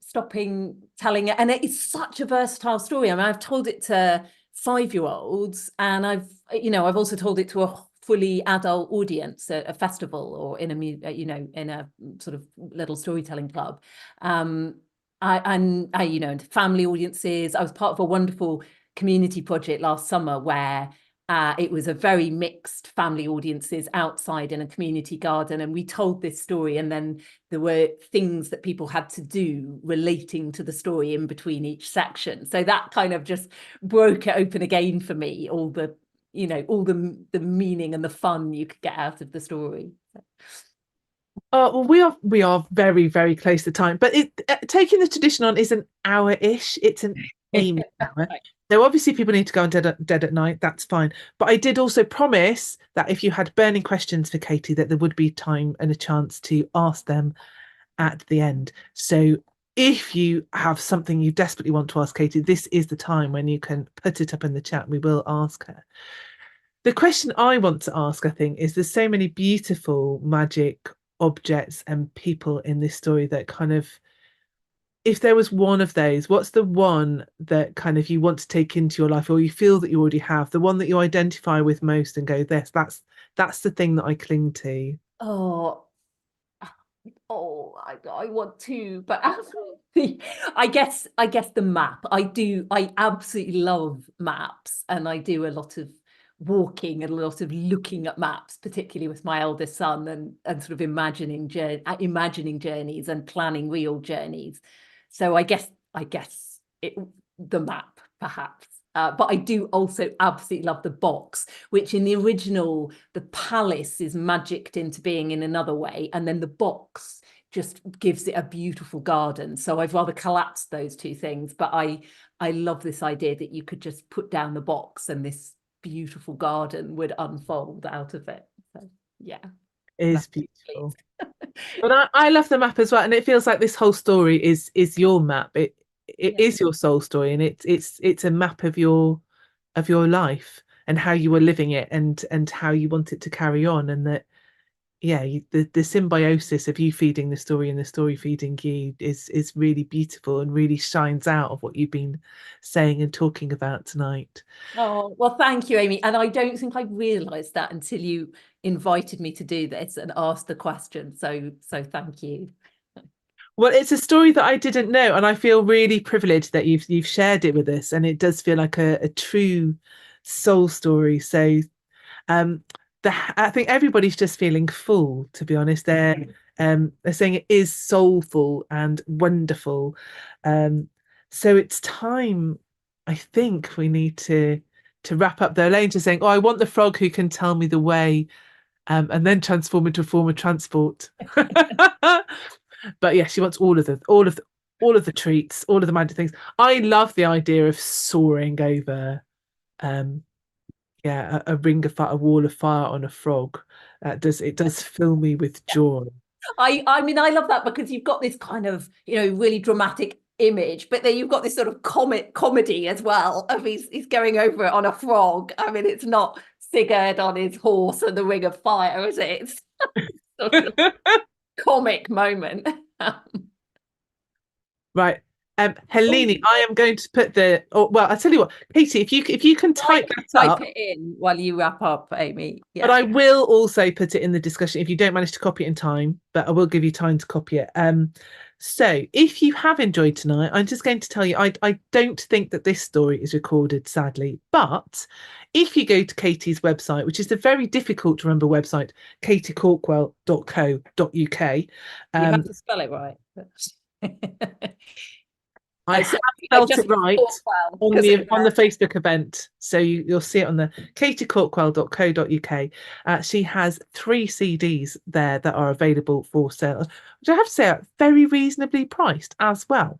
stopping telling it. And it's such a versatile story. I mean, I've told it to 5-year-olds, and I've also told it to a fully adult audience at a festival or in in a sort of little storytelling club. Um, and family audiences. I was part of a wonderful community project last summer where it was a very mixed family audiences outside in a community garden, and we told this story, and then there were things that people had to do relating to the story in between each section. So that kind of just broke it open again for me, all the meaning and the fun you could get out of the story.
Well, we are very, very close to time, but taking the tradition on is an hour-ish. It's an aim hour. So obviously people need to go on dead at night. That's fine. But I did also promise that if you had burning questions for Katy, that there would be time and a chance to ask them at the end. So if you have something you desperately want to ask Katy, this is the time when you can put it up in the chat. We will ask her. The question I want to ask, I think, is there's so many beautiful magic objects and people in this story that kind of, if there was one of those, what's the one that kind of you want to take into your life, or you feel that you already have, the one that you identify with most and go, that's the thing that I cling to.
Oh, I want to, but absolutely, I guess the map. I absolutely love maps, and I do a lot of walking and a lot of looking at maps, particularly with my eldest son, and sort of imagining journeys and planning real journeys. So I guess the map perhaps. But I do also absolutely love the box, which in the original, the palace is magicked into being in another way, and then the box just gives it a beautiful garden. So I've rather collapsed those two things, but I love this idea that you could just put down the box and this beautiful garden would unfold out of it. So yeah,
It is beautiful.
please.
But I love the map as well, and it feels like this whole story is your map. It
Yeah.
is your soul story, and it's a map of your life and how you were living it, and how you want it to carry on, and that yeah, the symbiosis of you feeding the story and the story feeding you is really beautiful and really shines out of what you've been saying and talking about tonight.
Oh, well, thank you, Amy. And I don't think I realised that until you invited me to do this and asked the question. So thank you.
Well, it's a story that I didn't know, and I feel really privileged that you've shared it with us, and it does feel like a true soul story. So um I think everybody's just feeling full, to be honest. They're saying it is soulful and wonderful. Um so it's time, I think we need to wrap up. Their lane just saying, oh, I want the frog who can tell me the way, and then transform into a form of transport. But yeah, she wants all of the treats, all of the magic things. I love the idea of soaring over um yeah, a ring of fire, a wall of fire on a frog. It does fill me with joy.
I mean, I love that because you've got this kind of, really dramatic image, but then you've got this sort of comedy as well of he's going over it on a frog. I mean, it's not Sigurd on his horse and the ring of fire, is it? It's sort of comic moment.
Right.
Oh,
Helene, I am going to put the well, I'll tell you what, Katy, if you can
I
type
can
that
type
up,
it in while you wrap up, Amy.
but
Yeah.
I will also put it in the discussion if you don't manage to copy it in time, but I will give you time to copy it. So if you have enjoyed tonight, I'm just going to tell you, I don't think that this story is recorded, sadly, but if you go to Katy's website, which is the very difficult to remember website, katycawkwell.co.uk,
You have
um,
to spell it right.
I
I
have
said I
spelt
just
it right
well because it
on the Facebook event, so you'll see it on the katycawkwell.co.uk. She has 3 CDs there that are available for sale, which I have to say are very reasonably priced as well.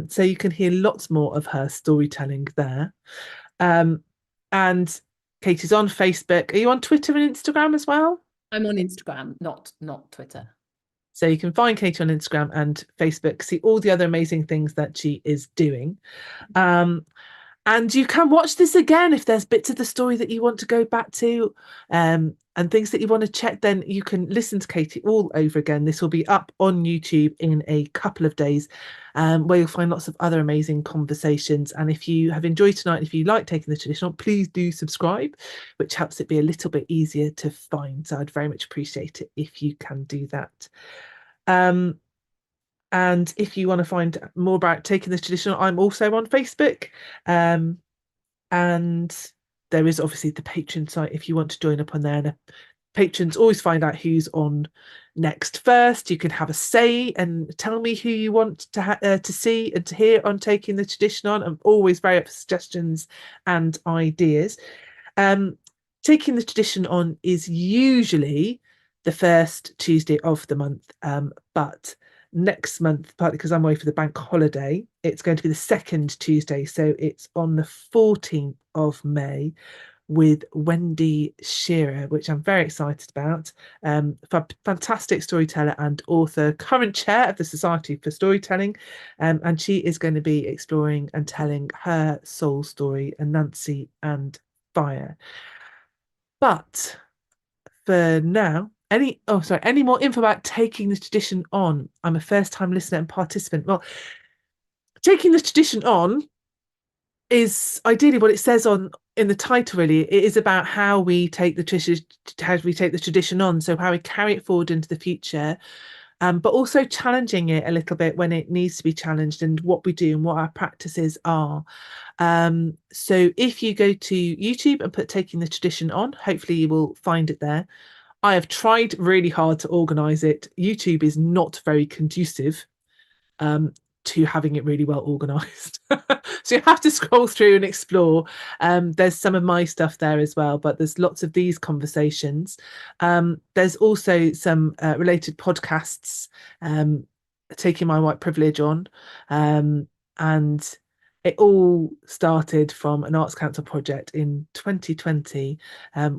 So you can hear lots more of her storytelling there. Um, and Katy's on Facebook. Are you on Twitter and Instagram as well?
I'm on Instagram, not Twitter.
So you can find Katy on Instagram and Facebook, see all the other amazing things that she is doing. Um, and you can watch this again if there's bits of the story that you want to go back to. and things that you want to check, then you can listen to Katy all over again. This will be up on YouTube in a couple of days, where you'll find lots of other amazing conversations. And if you have enjoyed tonight, if you like taking the traditional, please do subscribe, which helps it be a little bit easier to find. So I'd very much appreciate it if you can do that. Um, and if you want to find more about taking the traditional, I'm also on Facebook. Um, and there is obviously the Patreon site if you want to join up on there. And patrons always find out who's on next first. You can have a say and tell me who you want to see and to hear on taking the tradition on. I'm always very up for suggestions and ideas. Um, taking the tradition on is usually the first Tuesday of the month, but next month, partly because I'm away for the bank holiday, it's going to be the second Tuesday. So it's on the 14th of May with Wendy Shearer, which I'm very excited about. Fantastic storyteller and author, current chair of the Society for Storytelling. And she is going to be exploring and telling her soul story, Anansi and Fire. But for now, any more info about taking the tradition on? I'm a first time listener and participant. Well, taking the tradition on is ideally what it says on in the title. Really, it is about how we take the tradition on, so how we carry it forward into the future, but also challenging it a little bit when it needs to be challenged, and what we do and what our practices are. So if you go to YouTube and put taking the tradition on, hopefully you will find it there. I have tried really hard to organize it. YouTube is not very conducive um, to having it really well organized. So you have to scroll through and explore. There's some of my stuff there as well, but there's lots of these conversations. There's also some related podcasts, taking my white privilege on. And it all started from an Arts Council project in 2020,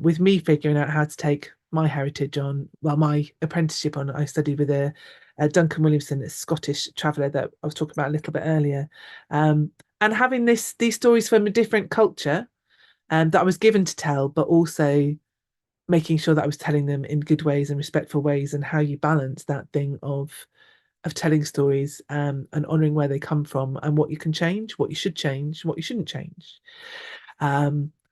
with me figuring out how to take my heritage on, well, my apprenticeship on. I studied with Duncan Williamson, a Scottish traveller that I was talking about a little bit earlier, and having these stories from a different culture, that I was given to tell, but also making sure that I was telling them in good ways and respectful ways, and how you balance that thing of telling stories, and honouring where they come from, and what you can change, what you should change, what you shouldn't change.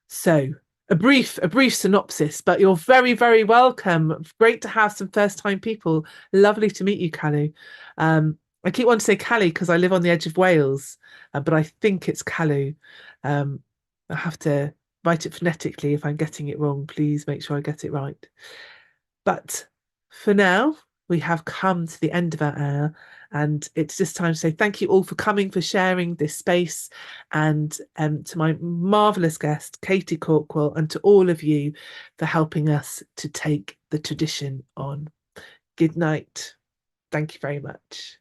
So a brief synopsis, but you're very, very welcome. Great to have some first time people. Lovely to meet you, Callie. I keep wanting to say Callie because I live on the edge of Wales, but I think it's Calais. I have to write it phonetically. If I'm getting it wrong, please make sure I get it right. But for now, we have come to the end of our hour, and it's just time to say thank you all for coming, for sharing this space, and to my marvelous guest, Katy Cawkwell, and to all of you for helping us to take the tradition on. Good night. Thank you very much.